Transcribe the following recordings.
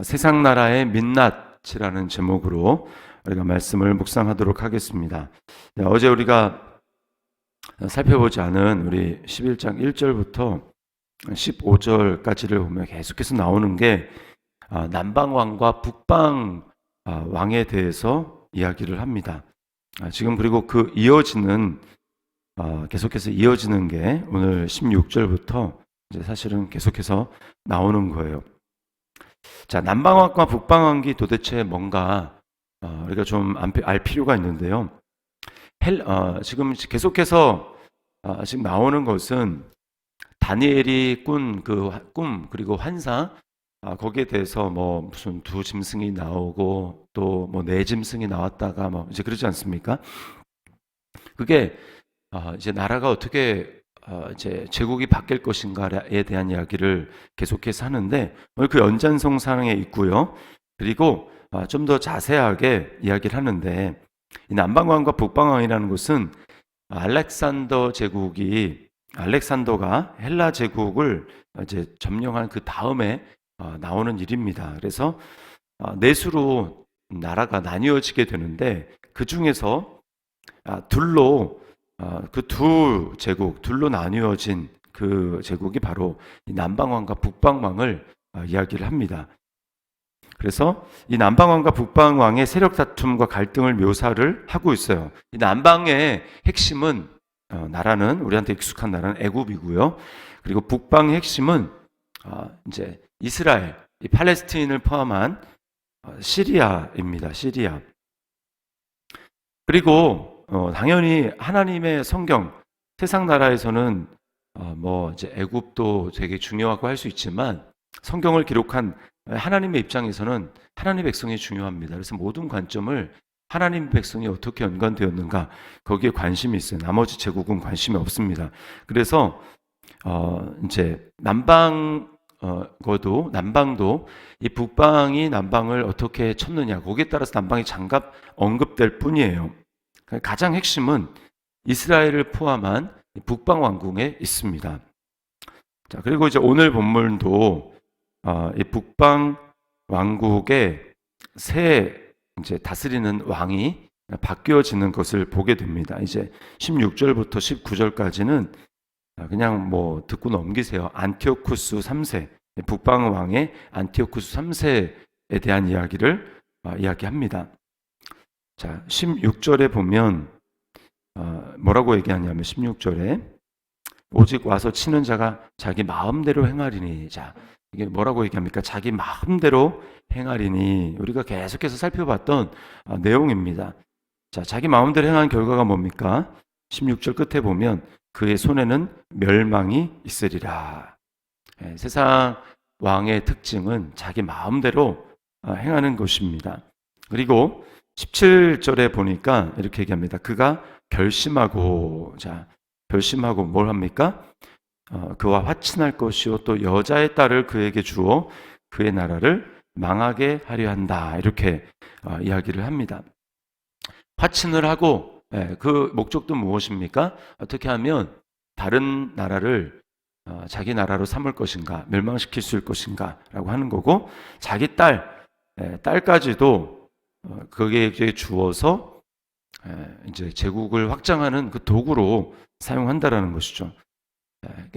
세상 나라의 민낯이라는 제목으로 우리가 말씀을 묵상하도록 하겠습니다. 어제 우리가 살펴보지 않은 우리 11장 1절부터 15절까지를 보면 계속해서 나오는 게 남방왕과 북방왕에 대해서 이야기를 합니다. 지금 그리고 그 계속해서 이어지는 게 오늘 16절부터 이제 사실은 계속해서 나오는 거예요. 자, 남방왕과 북방왕이 도대체 뭔가 우리가 좀 알 필요가 있는데요. 지금 계속해서 지금 나오는 것은 다니엘이 꾼 그 꿈 그리고 환상 거기에 대해서 뭐 무슨 두 짐승이 나오고 또 뭐 네 짐승이 나왔다가 뭐 이제 그러지 않습니까? 그게 이제 나라가 어떻게 이제 제국이 바뀔 것인가에 대한 이야기를 계속해서 하는데 오늘 그 연장선상에 있고요. 그리고 좀 더 자세하게 이야기를 하는데 이 남방왕과 북방왕이라는 것은 알렉산더가 헬라 제국을 이제 점령한 그 다음에 나오는 일입니다. 그래서 넷으로 나라가 나뉘어지게 되는데 그 중에서 그 둘로 나뉘어진 그 제국이 바로 이 남방왕과 북방왕을 이야기를 합니다. 그래서 이 남방왕과 북방왕의 세력 다툼과 갈등을 묘사를 하고 있어요. 이 남방의 핵심은 나라는 우리한테 익숙한 나라는 애굽이고요. 그리고 북방의 핵심은 이제 이스라엘, 이 팔레스틴을 포함한 시리아입니다. 시리아. 그리고 당연히 하나님의 성경, 세상 나라에서는 뭐 이제 애굽도 되게 중요하고 할 수 있지만 성경을 기록한 하나님의 입장에서는 하나님의 백성이 중요합니다. 그래서 모든 관점을 하나님 백성이 어떻게 연관되었는가 거기에 관심이 있어요. 나머지 제국은 관심이 없습니다. 그래서 이제 남방도 이 북방이 남방을 어떻게 쳤느냐 거기에 따라서 남방이 장갑 언급될 뿐이에요. 가장 핵심은 이스라엘을 포함한 북방 왕궁에 있습니다. 자, 그리고 이제 오늘 본문도 이 북방 왕국의 새 이제 다스리는 왕이 바뀌어지는 것을 보게 됩니다. 이제 16절부터 19절까지는 그냥 뭐 듣고 넘기세요. 안티오쿠스 3세, 북방 왕의 안티오쿠스 3세에 대한 이야기를 이야기합니다. 자, 16절에 보면 뭐라고 얘기하냐면 16절에 오직 와서 치는 자가 자기 마음대로 행하리니. 자, 이게 뭐라고 얘기합니까? 자기 마음대로 행하리니. 우리가 계속해서 살펴봤던 내용입니다. 자, 자기 마음대로 행한 결과가 뭡니까? 16절 끝에 보면 그의 손에는 멸망이 있으리라. 세상 왕의 특징은 자기 마음대로 행하는 것입니다. 그리고 17절에 보니까 이렇게 얘기합니다. 그가 결심하고 뭘 합니까? 그와 화친할 것이요 또 여자의 딸을 그에게 주어 그의 나라를 망하게 하려 한다. 이렇게 이야기를 합니다. 화친을 하고 그 목적도 무엇입니까? 어떻게 하면 다른 나라를 자기 나라로 삼을 것인가, 멸망시킬 수 있을 것인가 라고 하는 거고, 자기 딸까지도 거기에 주어서 이제 제국을 확장하는 그 도구로 사용한다라는 것이죠.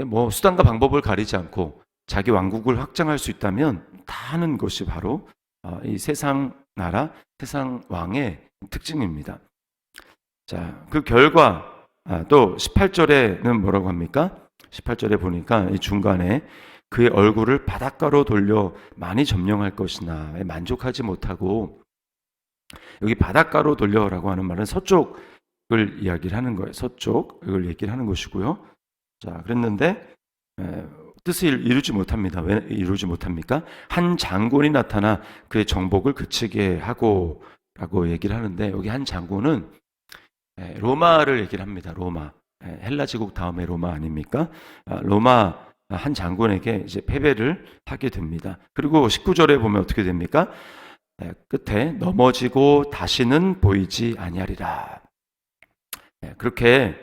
뭐 수단과 방법을 가리지 않고 자기 왕국을 확장할 수 있다면 다 하는 것이 바로 이 세상 나라, 세상 왕의 특징입니다. 자, 그 결과 또 18절에는 뭐라고 합니까? 18절에 보니까 이 중간에 그의 얼굴을 바닷가로 돌려 많이 점령할 것이나 만족하지 못하고, 여기 바닷가로 돌려라고 하는 말은 서쪽을 이야기를 하는 거예요. 서쪽을 얘기를 하는 것이고요. 자, 그랬는데 뜻을 이루지 못합니다. 왜 이루지 못합니까? 한 장군이 나타나 그의 정복을 그치게 하고 라고 얘기를 하는데, 여기 한 장군은 로마를 얘기를 합니다. 로마. 헬라 제국 다음에 로마 아닙니까? 로마 한 장군에게 이제 패배를 하게 됩니다. 그리고 19절에 보면 어떻게 됩니까? 끝에 넘어지고 다시는 보이지 아니하리라. 그렇게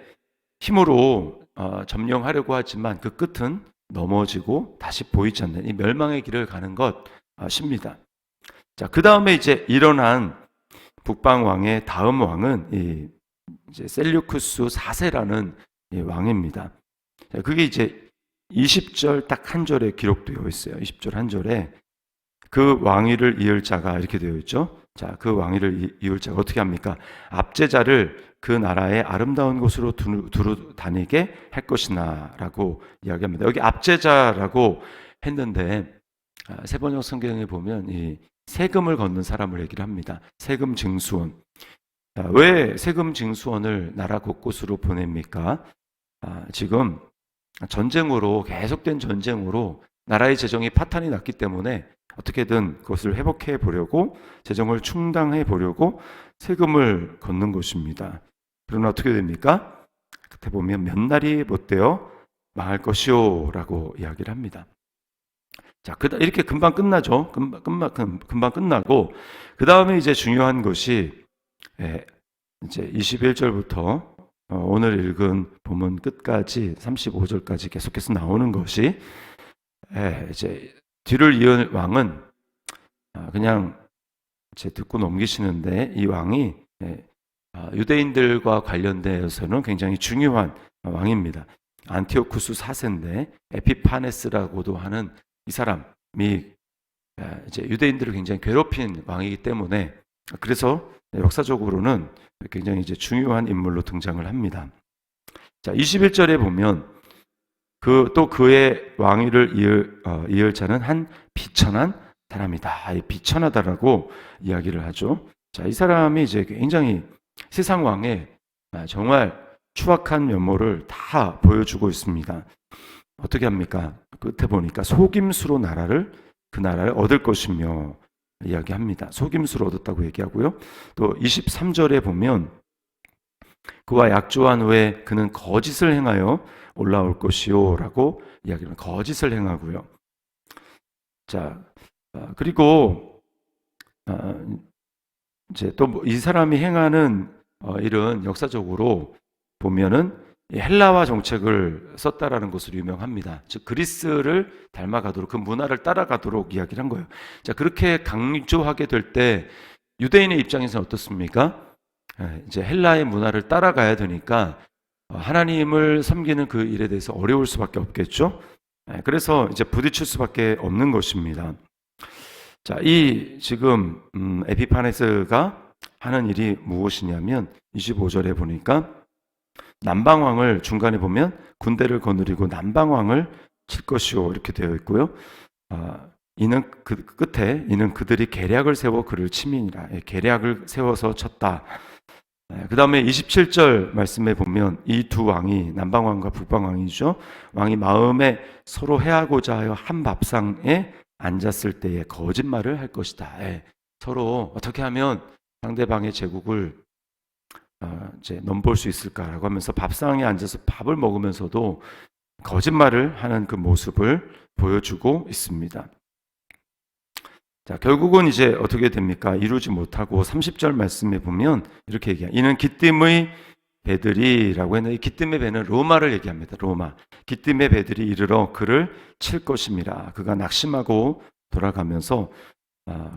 힘으로 점령하려고 하지만 그 끝은 넘어지고 다시 보이지 않는 이 멸망의 길을 가는 것, 십니다. 자, 그 다음에 이제 일어난 북방 왕의 다음 왕은 이제 셀류쿠스 4세라는 왕입니다. 자, 그게 이제 20절 딱 한 절에 기록되어 있어요. 20절 한 절에 그 왕위를 이을 자가 이렇게 되어 있죠. 자, 그 왕위를 이을 자가 어떻게 합니까? 압제자를 그 나라의 아름다운 곳으로 두루 다니게 할 것이나 라고 이야기합니다. 여기 압제자라고 했는데 세번역 성경에 보면 이 세금을 걷는 사람을 얘기를 합니다. 세금 징수원. 왜 세금 징수원을 나라 곳곳으로 보냅니까? 지금 전쟁으로 계속된 전쟁으로 나라의 재정이 파탄이 났기 때문에 어떻게든 그것을 회복해 보려고 재정을 충당해 보려고 세금을 걷는 것입니다. 그러나 어떻게 됩니까? 그때 보면 몇 날이 못되어 망할 것이오 라고 이야기를 합니다. 자, 이렇게 금방 끝나죠. 금방 끝나고 그 다음에 이제 중요한 것이 이제 21절부터 오늘 읽은 본문 끝까지 35절까지 계속해서 나오는 것이 이제 뒤를 이은 왕은 그냥 이제 듣고 넘기시는데 이 왕이 유대인들과 관련되어서는 굉장히 중요한 왕입니다. 안티오쿠스 4세인데 에피파네스라고도 하는 이 사람이 이제 유대인들을 굉장히 괴롭힌 왕이기 때문에 그래서 역사적으로는 굉장히 이제 중요한 인물로 등장을 합니다. 자, 21절에 보면 또 그의 왕위를 이을 자는 한 비천한 사람이다. 비천하다라고 이야기를 하죠. 자, 이 사람이 이제 굉장히 세상 왕의 정말 추악한 면모를 다 보여주고 있습니다. 어떻게 합니까? 끝에 보니까 속임수로 그 나라를 얻을 것이며 이야기합니다. 속임수로 얻었다고 얘기하고요. 또 23절에 보면 그와 약조한 후에 그는 거짓을 행하여 올라올 것이요 라고 이야기합니다. 거짓을 행하고요. 자, 그리고 이제 또 이 사람이 행하는 일은 역사적으로 보면은 헬라화 정책을 썼다라는 것으로 유명합니다. 즉 그리스를 닮아가도록 그 문화를 따라가도록 이야기를 한 거예요. 자, 그렇게 강조하게 될 때 유대인의 입장에서는 어떻습니까? 이제 헬라의 문화를 따라가야 되니까 하나님을 섬기는 그 일에 대해서 어려울 수밖에 없겠죠. 그래서 이제 부딪힐 수밖에 없는 것입니다. 자, 이 지금 에피파네스가 하는 일이 무엇이냐면 25절에 보니까 남방왕을 중간에 보면 군대를 거느리고 남방왕을 칠 것이오 이렇게 되어 있고요. 이는 그 끝에 이는 그들이 계략을 세워 그를 치민이라. 계략을 세워서 쳤다. 그 다음에 27절 말씀에 보면 이 두 왕이 남방왕과 북방왕이죠. 왕이 마음에 서로 해하고자 하여 한 밥상에 앉았을 때에 거짓말을 할 것이다. 서로 어떻게 하면 상대방의 제국을 이제 넘볼 수 있을까라고 하면서 밥상에 앉아서 밥을 먹으면서도 거짓말을 하는 그 모습을 보여주고 있습니다. 자, 결국은 이제 어떻게 됩니까? 이루지 못하고 30절 말씀에 보면 이렇게 얘기해요. 이는 기띔의 배들이라고 했는데 이 기띔의 배는 로마를 얘기합니다. 로마. 기띔의 배들이 이르러 그를 칠 것입니다. 그가 낙심하고 돌아가면서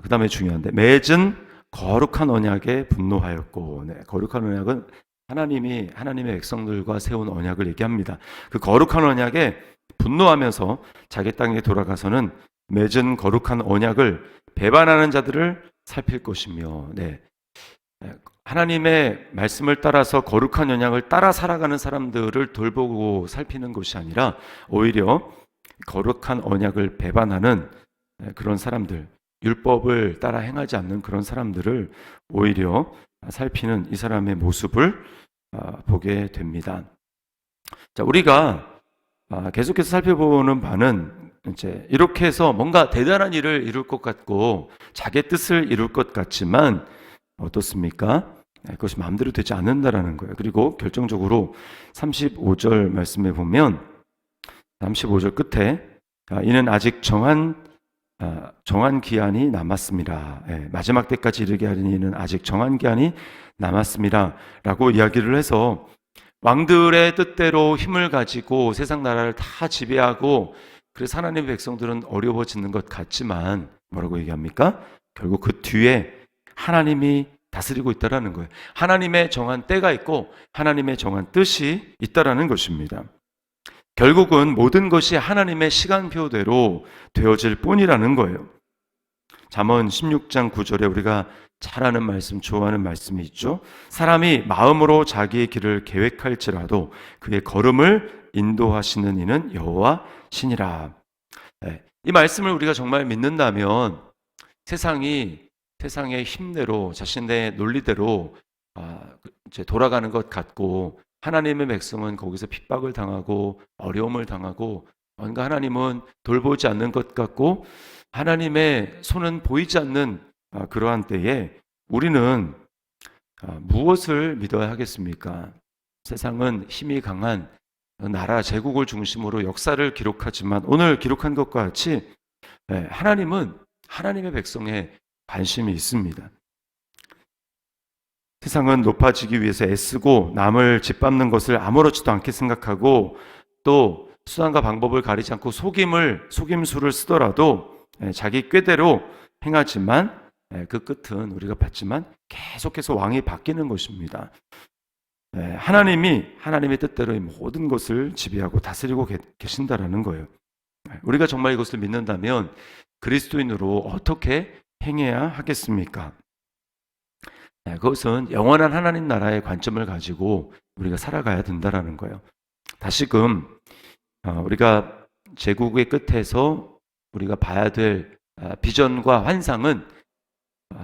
그 다음에 중요한데 맺은 거룩한 언약에 분노하였고, 거룩한 언약은 하나님의 백성들과 세운 언약을 얘기합니다. 그 거룩한 언약에 분노하면서 자기 땅에 돌아가서는 맺은 거룩한 언약을 배반하는 자들을 살필 것이며, 하나님의 말씀을 따라서 거룩한 언약을 따라 살아가는 사람들을 돌보고 살피는 것이 아니라 오히려 거룩한 언약을 배반하는 그런 사람들, 율법을 따라 행하지 않는 그런 사람들을 오히려 살피는 이 사람의 모습을 보게 됩니다. 자, 우리가 계속해서 살펴보는 바는 이제 이렇게 해서 뭔가 대단한 일을 이룰 것 같고 자기의 뜻을 이룰 것 같지만 어떻습니까? 그것이 마음대로 되지 않는다라는 거예요. 그리고 결정적으로 35절 말씀에 보면 35절 끝에 이는 아직 정한 기한이 남았습니다. 마지막 때까지 이르게 하리니 이는 아직 정한 기한이 남았습니다. 라고 이야기를 해서 왕들의 뜻대로 힘을 가지고 세상 나라를 다 지배하고 그래서 하나님의 백성들은 어려워지는 것 같지만 뭐라고 얘기합니까? 결국 그 뒤에 하나님이 다스리고 있다라는 거예요. 하나님의 정한 때가 있고 하나님의 정한 뜻이 있다라는 것입니다. 결국은 모든 것이 하나님의 시간표대로 되어질 뿐이라는 거예요. 잠언 16장 9절에 우리가 잘 아는 말씀, 좋아하는 말씀이 있죠. 사람이 마음으로 자기의 길을 계획할지라도 그의 걸음을 인도하시는 이는 여호와 신이라. 이 말씀을 우리가 정말 믿는다면 세상의 힘대로 자신의 논리대로 이제 돌아가는 것 같고 하나님의 백성은 거기서 핍박을 당하고 어려움을 당하고 뭔가 하나님은 돌보지 않는 것 같고 하나님의 손은 보이지 않는 그러한 때에 우리는 무엇을 믿어야 하겠습니까? 세상은 힘이 강한 나라 제국을 중심으로 역사를 기록하지만 오늘 기록한 것과 같이 하나님은 하나님의 백성에 관심이 있습니다. 세상은 높아지기 위해서 애쓰고 남을 짓밟는 것을 아무렇지도 않게 생각하고 또 수단과 방법을 가리지 않고 속임수를 쓰더라도 자기 꾀대로 행하지만 그 끝은 우리가 봤지만 계속해서 왕이 바뀌는 것입니다. 하나님의 뜻대로 이 모든 것을 지배하고 다스리고 계신다라는 거예요. 우리가 정말 이것을 믿는다면 그리스도인으로 어떻게 행해야 하겠습니까? 그것은 영원한 하나님 나라의 관점을 가지고 우리가 살아가야 된다라는 거예요. 다시금 우리가 제국의 끝에서 우리가 봐야 될 비전과 환상은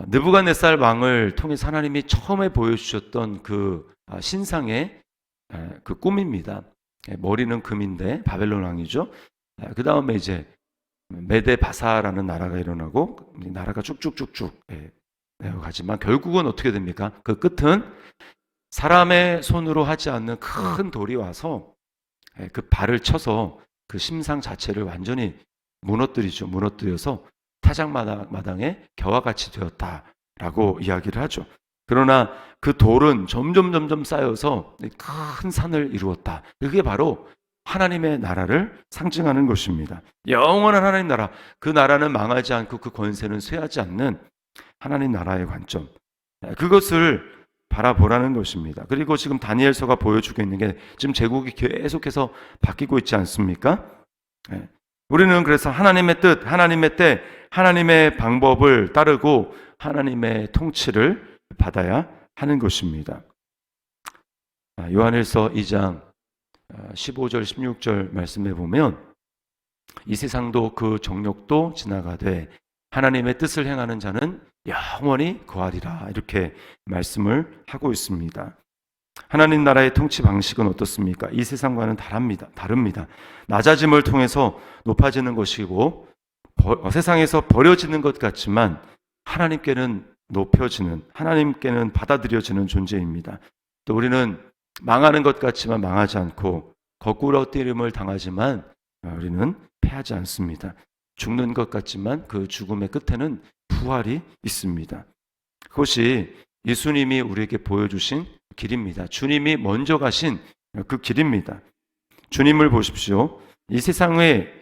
느부갓네살 왕을 통해서 하나님이 처음에 보여주셨던 그 신상의 그 꿈입니다. 머리는 금인데 바벨론 왕이죠. 그 다음에 이제 메데 바사라는 나라가 일어나고 나라가 쭉쭉쭉쭉 가지만 결국은 어떻게 됩니까? 그 끝은 사람의 손으로 하지 않는 큰 돌이 와서 그 발을 쳐서 그 심상 자체를 완전히 무너뜨리죠. 무너뜨려서 타작마당에 겨와 같이 되었다라고 이야기를 하죠. 그러나 그 돌은 점점 쌓여서 큰 산을 이루었다. 그게 바로 하나님의 나라를 상징하는 것입니다. 영원한 하나님 나라, 그 나라는 망하지 않고 그 권세는 쇠하지 않는 하나님 나라의 관점, 그것을 바라보라는 것입니다. 그리고 지금 다니엘서가 보여주고 있는 게 지금 제국이 계속해서 바뀌고 있지 않습니까? 우리는 그래서 하나님의 뜻, 하나님의 때, 하나님의 방법을 따르고 하나님의 통치를 받아야 하는 것입니다. 요한일서 2장 15절 16절 말씀에 보면 이 세상도 그 정욕도 지나가되 하나님의 뜻을 행하는 자는 영원히 거하리라, 이렇게 말씀을 하고 있습니다. 하나님 나라의 통치 방식은 어떻습니까? 이 세상과는 다릅니다. 낮아짐을 통해서 높아지는 것이고 세상에서 버려지는 것 같지만 하나님께는 높여지는, 하나님께는 받아들여지는 존재입니다. 또 우리는 망하는 것 같지만 망하지 않고 거꾸로 뛰림을 당하지만 우리는 패하지 않습니다. 죽는 것 같지만 그 죽음의 끝에는 부활이 있습니다. 그것이 예수님이 우리에게 보여주신 길입니다. 주님이 먼저 가신 그 길입니다. 주님을 보십시오. 이 세상의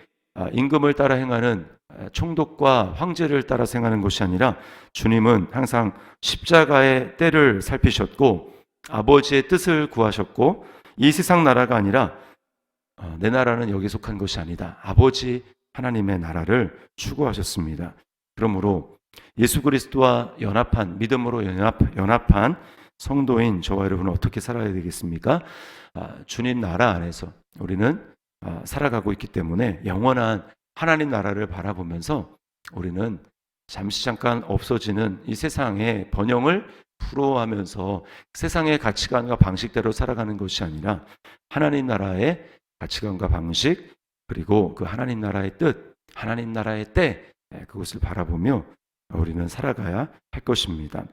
임금을 따라 행하는 총독과 황제를 따라 행하는 것이 아니라 주님은 항상 십자가의 때를 살피셨고 아버지의 뜻을 구하셨고 이 세상 나라가 아니라 내 나라는 여기 속한 것이 아니다, 아버지 하나님의 나라를 추구하셨습니다. 그러므로 예수 그리스도와 연합한, 믿음으로 연합한 성도인 저와 여러분은 어떻게 살아야 되겠습니까? 주님 나라 안에서 우리는 살아가고 있기 때문에 영원한 하나님 나라를 바라보면서 우리는 잠깐 없어지는 이 세상의 번영을 부러워하면서 세상의 가치관과 방식대로 살아가는 것이 아니라 하나님 나라의 가치관과 방식, 그리고 그 하나님 나라의 뜻, 하나님 나라의 때, 그것을 바라보며 우리는 살아가야 할 것입니다.